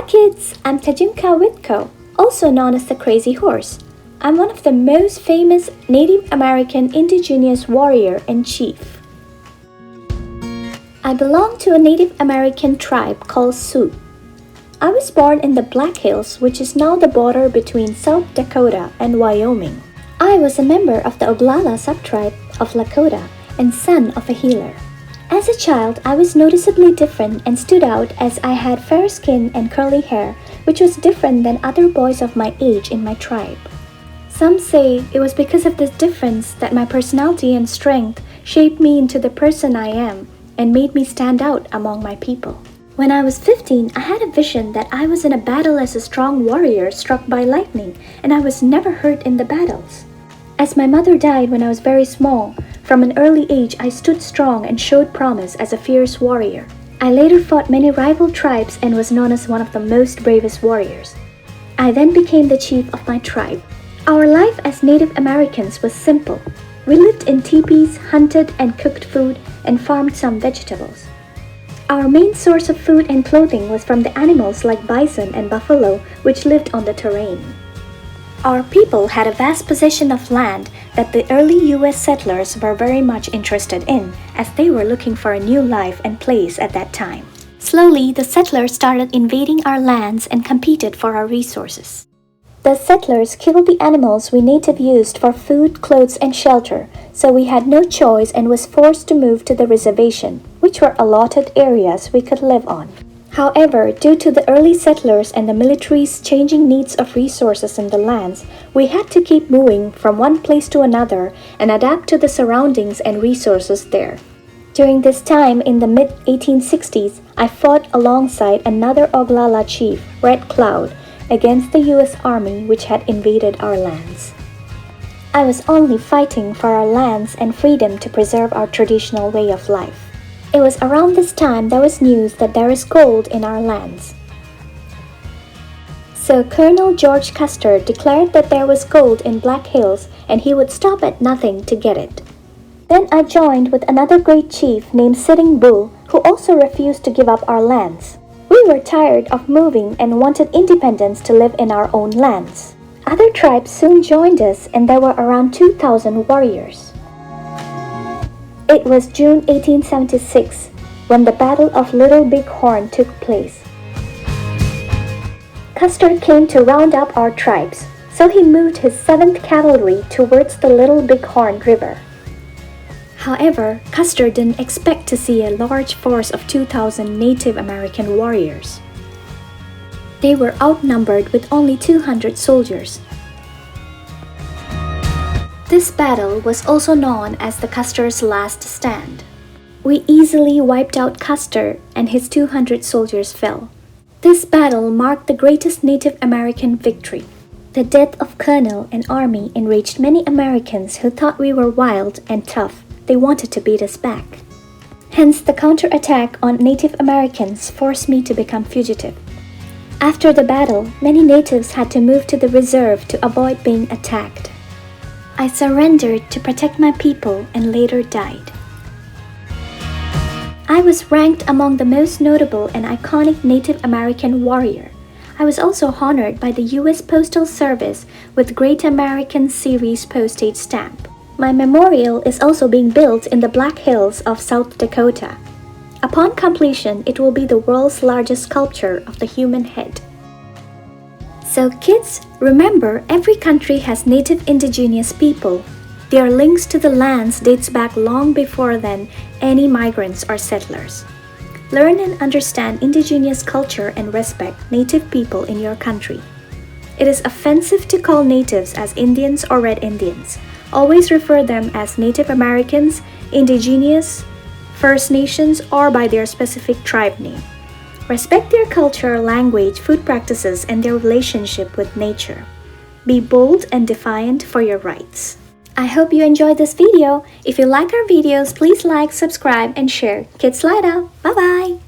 kids, I'm Tajimka Witko, also known as the Crazy Horse. I'm one of the most famous Native American indigenous warrior and chief. I belong to a Native American tribe called Sioux. I was born in the Black Hills, which is now the border between South Dakota and Wyoming. I was a member of the Oglala subtribe of Lakota and son of a healer. As a child, I was noticeably different and stood out as I had fair skin and curly hair, which was different than other boys of my age in my tribe. Some say it was because of this difference that my personality and strength shaped me into the person I am and made me stand out among my people. When I was 15, I had a vision that I was in a battle as a strong warrior struck by lightning, and I was never hurt in the battles. As my mother died when I was very small, from an early age I stood strong and showed promise as a fierce warrior. I later fought many rival tribes and was known as one of the most bravest warriors. I then became the chief of my tribe. Our life as Native Americans was simple. We lived in teepees, hunted and cooked food, and farmed some vegetables. Our main source of food and clothing was from the animals like bison and buffalo, which lived on the terrain. Our people had a vast possession of land that the early U.S. settlers were very much interested in, as they were looking for a new life and place at that time. Slowly, the settlers started invading our lands and competed for our resources. The settlers killed the animals we native used for food, clothes, and shelter, so we had no choice and was forced to move to the reservation, which were allotted areas we could live on. However, due to the early settlers and the military's changing needs of resources in the lands, we had to keep moving from one place to another and adapt to the surroundings and resources there. During this time in the mid-1860s, I fought alongside another Oglala chief, Red Cloud, against the U.S. Army which had invaded our lands. I was only fighting for our lands and freedom to preserve our traditional way of life. It was around this time there was news that there is gold in our lands. So Colonel George Custer declared that there was gold in Black Hills and he would stop at nothing to get it. Then I joined with another great chief named Sitting Bull, who also refused to give up our lands. We were tired of moving and wanted independence to live in our own lands. Other tribes soon joined us and there were around 2,000 warriors. It was June 1876 when the Battle of Little Big Horn took place. Custer came to round up our tribes, so he moved his 7th Cavalry towards the Little Big Horn River. However, Custer didn't expect to see a large force of 2,000 Native American warriors. They were outnumbered with only 200 soldiers. This battle was also known as the Custer's Last Stand. We easily wiped out Custer and his 200 soldiers fell. This battle marked the greatest Native American victory. The death of Colonel and army enraged many Americans who thought we were wild and tough. They wanted to beat us back. Hence, the counterattack on Native Americans forced me to become fugitive. After the battle, many natives had to move to the reserve to avoid being attacked. I surrendered to protect my people and later died. I was ranked among the most notable and iconic Native American warrior. I was also honored by the U.S. Postal Service with Great American Series postage stamp. My memorial is also being built in the Black Hills of South Dakota. Upon completion, it will be the world's largest sculpture of the human head. So kids, remember every country has native indigenous people. Their links to the lands dates back long before then any migrants or settlers. Learn and understand indigenous culture and respect native people in your country. It is offensive to call natives as Indians or Red Indians. Always refer them as Native Americans, Indigenous, First Nations, or by their specific tribe name. Respect their culture, language, food practices, and their relationship with nature. Be bold and defiant for your rights. I hope you enjoyed this video. If you like our videos, please like, subscribe, and share. Kids Slide Out. Bye-bye!